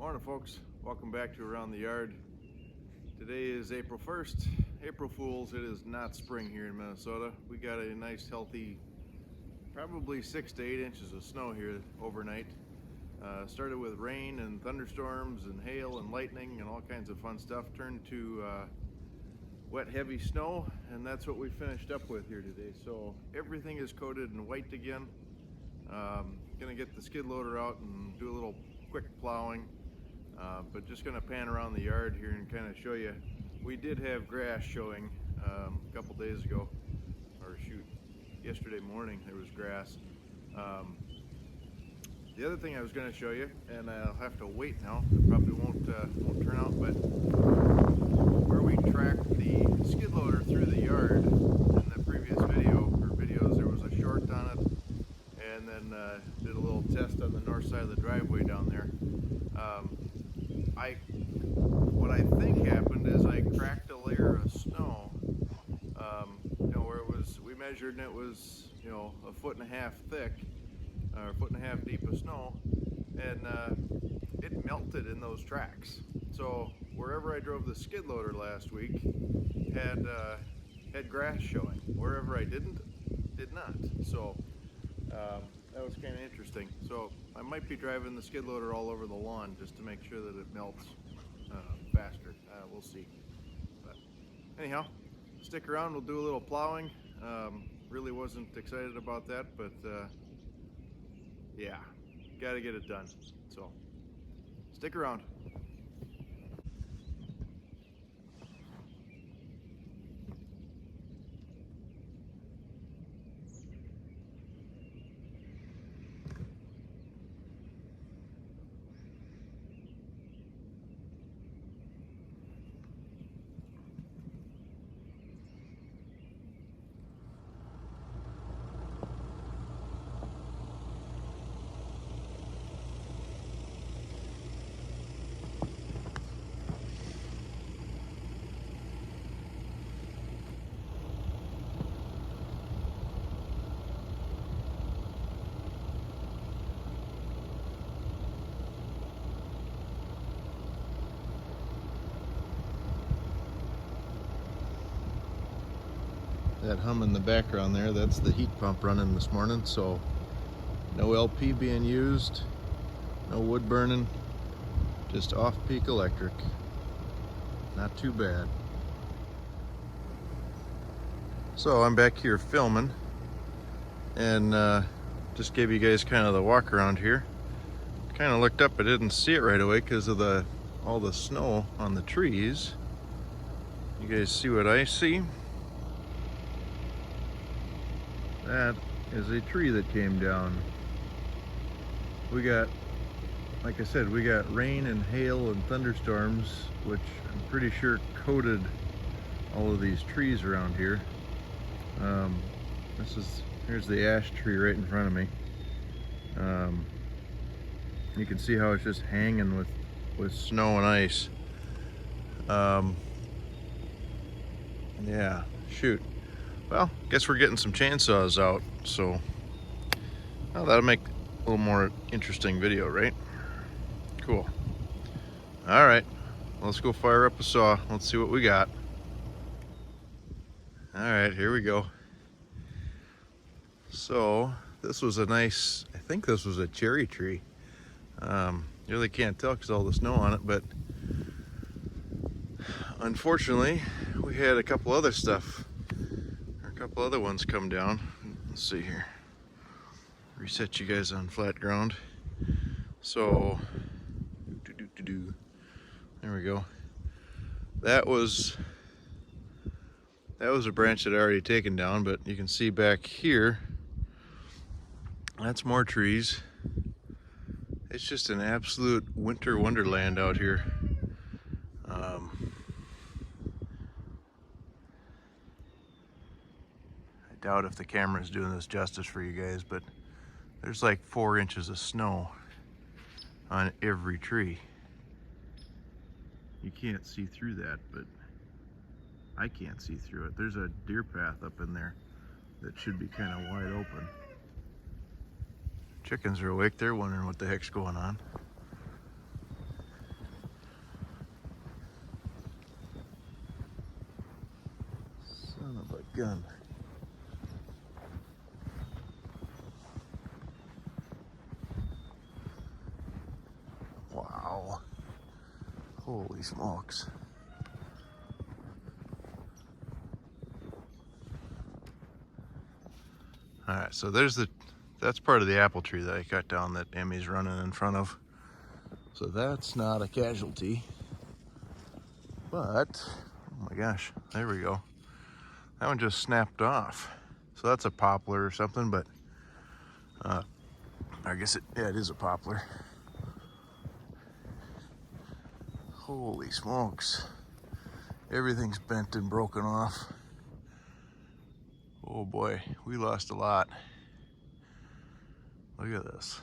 Morning folks, welcome back to Around the Yard. Today is April 1st, April Fools. It is not spring here in Minnesota. We got a nice healthy, probably 6 to 8 inches of snow here overnight. Started with rain and thunderstorms and hail and lightning and all kinds of fun stuff. Turned to wet heavy snow, and that's what we finished up with here today. So everything is coated in white again. Gonna get the skid loader out and do a little quick plowing. But just going to pan around the yard here and kind of show you. We did have grass showing a couple days ago, or shoot, yesterday morning there was grass. The other thing I was going to show you, and I'll have to wait now, it probably won't turn out, but where we tracked the skid loader through the yard in the previous videos, there was a short on it, and then did a little test on the north side of the driveway down there. What I think happened is I cracked a layer of snow, where it was, we measured and it was, 1.5 feet thick, or 1.5 feet deep of snow, and it melted in those tracks. So wherever I drove the skid loader last week had grass showing. Wherever I did not. So that was kind of interesting. So I might be driving the skid loader all over the lawn just to make sure that it melts faster. We'll see. But anyhow, stick around. We'll do a little plowing. Really wasn't excited about that, but yeah, got to get it done. So stick around. That hum in the background there, that's the heat pump running this morning. So no LP being used, no wood burning, just off-peak electric. Not too bad. So I'm back here filming, and just gave you guys kind of the walk around here. Kind of looked up, I didn't see it right away because of all the snow on the trees. You guys see what I see? That is a tree that came down. We got, like I said, we got rain and hail and thunderstorms, which I'm pretty sure coated all of these trees around here. Here's the ash tree right in front of me. You can see how it's just hanging with snow and ice. Yeah, shoot. Well, guess we're getting some chainsaws out, so that'll make a little more interesting video, right? Cool. All right, let's go fire up a saw. Let's see what we got. All right, here we go. So this was I think this was a cherry tree. You really can't tell because all the snow on it, but unfortunately we had a couple other ones come down. Let's see here. Reset you guys on flat ground. So, there we go. That was a branch that I already taken down, but you can see back here, that's more trees. It's just an absolute winter wonderland out here. I doubt if the camera is doing this justice for you guys, but there's like 4 inches of snow on every tree. You can't see through that, but I can't see through it. There's a deer path up in there that should be kind of wide open. Chickens are awake. They're wondering what the heck's going on. gun. Wow. Holy smokes. Alright, so that's part of the apple tree that I cut down that Emmy's running in front of. So that's not a casualty. But, oh my gosh, there we go. That one just snapped off. So that's a poplar or something, but I guess it is a poplar. Holy smokes. Everything's bent and broken off. Oh boy, we lost a lot. Look at this.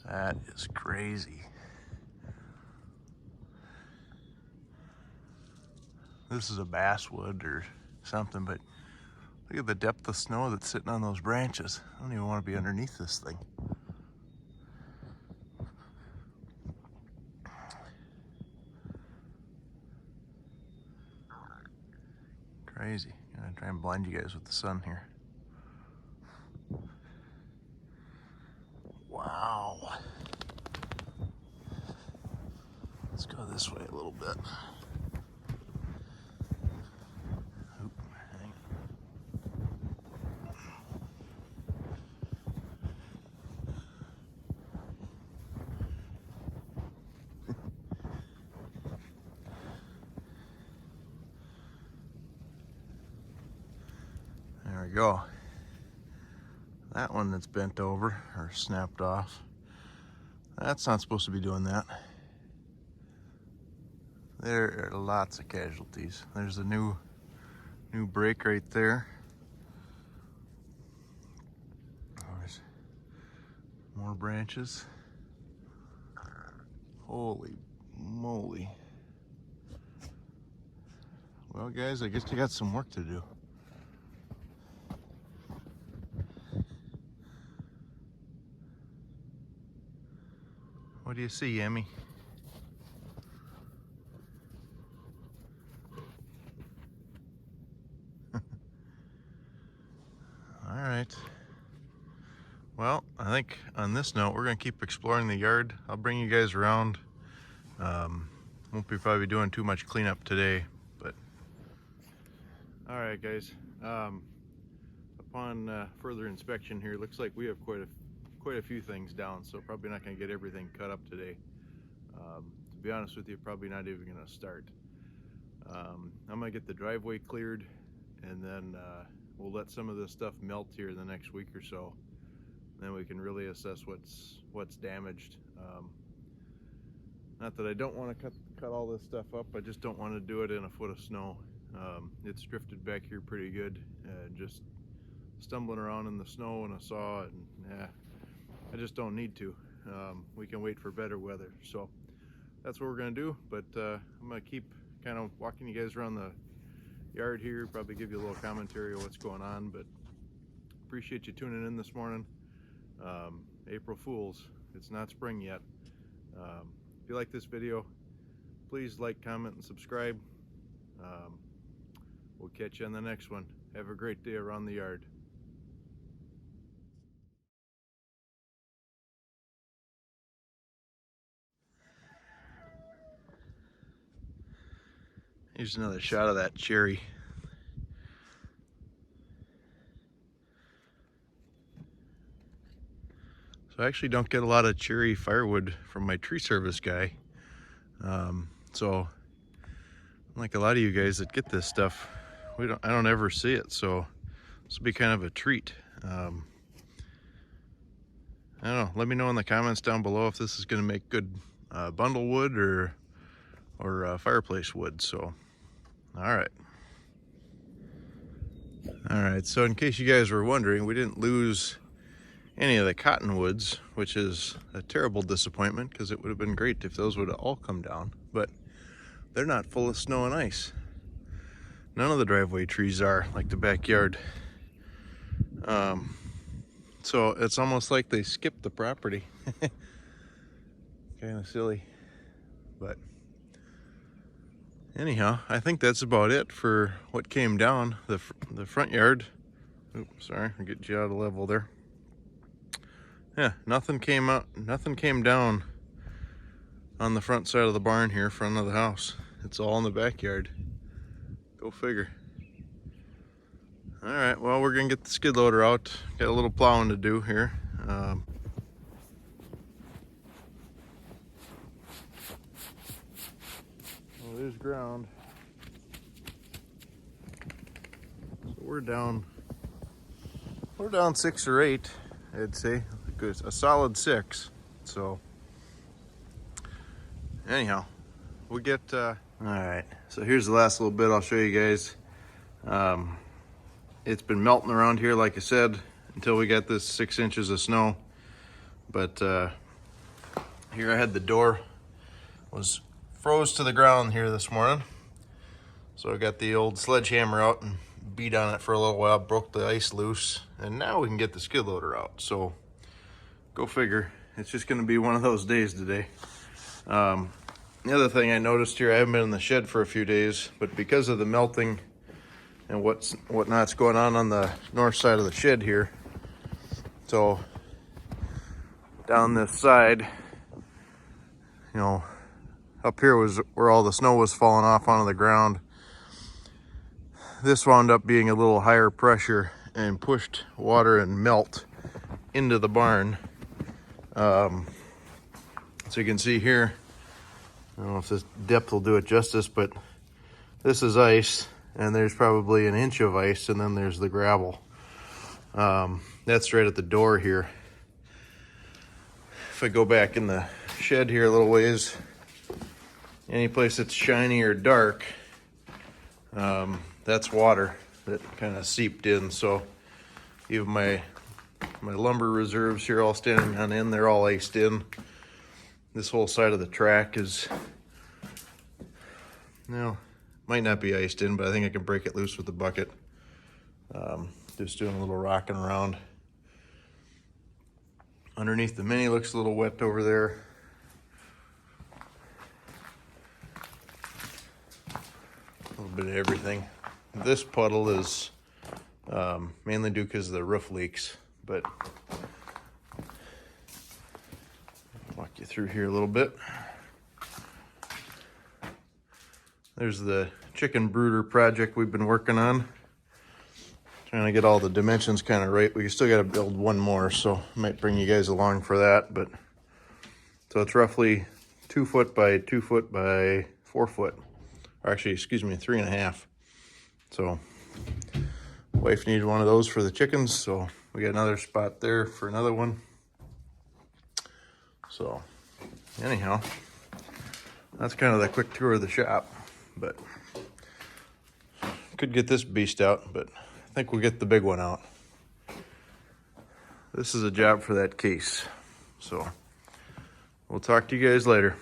That is crazy. This is a basswood or something, but look at the depth of snow that's sitting on those branches. I don't even want to be underneath this thing. Crazy. I'm gonna try and blind you guys with the sun here. Wow. Let's go this way a little bit. Oop, hang on. There we go. That one that's bent over or snapped off, that's not supposed to be doing that. There are lots of casualties. There's a new break right there. There's more branches. Holy moly. Well guys, I guess you got some work to do. What do you see, Emmy? All right. Well, I think on this note, we're gonna keep exploring the yard. I'll bring you guys around. Won't be probably doing too much cleanup today, but. All right, guys. Upon further inspection here, looks like we have quite a few things down, so probably not gonna get everything cut up today. To be honest with you, probably not even gonna start. I'm gonna get the driveway cleared, and then we'll let some of this stuff melt here in the next week or so. Then we can really assess what's damaged. Not that I don't want to cut all this stuff up, I just don't want to do it in a foot of snow. It's drifted back here pretty good, just stumbling around in the snow and a saw, and I just don't need to. We can wait for better weather. So that's what we're gonna do, but I'm gonna keep kind of walking you guys around the yard here, probably give you a little commentary of what's going on, but appreciate you tuning in this morning. April Fools, it's not spring yet. If you like this video, please like, comment, and subscribe. We'll catch you on the next one. Have a great day around the yard. Here's another shot of that cherry. So I actually don't get a lot of cherry firewood from my tree service guy. So like a lot of you guys that get this stuff, I don't ever see it. So this will be kind of a treat. I don't know. Let me know in the comments down below if this is going to make good bundle wood or fireplace wood. So, all right. So in case you guys were wondering, we didn't lose any of the cottonwoods, which is a terrible disappointment because it would have been great if those would have all come down, but they're not full of snow and ice. None of the driveway trees are, like the backyard. So it's almost like they skipped the property. Kind of silly, but Anyhow, I think that's about it for what came down the front yard. Oops, sorry, I'm getting you out of level there. Yeah, nothing came down on the front side of the barn here, front of the house. It's all in the backyard. Go figure. All right, well, we're gonna get the skid loader out. Got a little plowing to do here. Well, there's ground. So we're down 6 or 8, I'd say. A solid 6. So anyhow, we get all right, so here's the last little bit I'll show you guys. It's been melting around here, like I said, until we got this 6 inches of snow. But here I had the door was froze to the ground here this morning, so I got the old sledgehammer out and beat on it for a little while, broke the ice loose, and now we can get the skid loader out. So go figure, it's just going to be one of those days today. The other thing I noticed here, I haven't been in the shed for a few days, but because of the melting and whatnot's going on the north side of the shed here, so down this side, you know, up here was where all the snow was falling off onto the ground. This wound up being a little higher pressure and pushed water and melt into the barn. So you can see here, I don't know if this depth will do it justice, but this is ice, and there's probably an inch of ice, and then there's the gravel. That's right at the door here. If I go back in the shed here a little ways, any place that's shiny or dark, that's water that kind of seeped in. So even my lumber reserves here all standing on end, they're all iced in. This whole side of the track is, might not be iced in, but I think I can break it loose with the bucket. Just doing a little rocking around. Underneath the Mini looks a little wet over there. A little bit of everything. This puddle is mainly due because of the roof leaks, but I'll walk you through here a little bit. There's the chicken brooder project we've been working on. Trying to get all the dimensions kind of right. We still got to build one more, so I might bring you guys along for that. But so it's roughly 2 foot by 2 foot by 4 foot, or actually, excuse me, 3.5. So wife needed one of those for the chickens, so we got another spot there for another one. So anyhow, that's kind of the quick tour of the shop. But could get this beast out, but I think we'll get the big one out. This is a job for that case. So we'll talk to you guys later.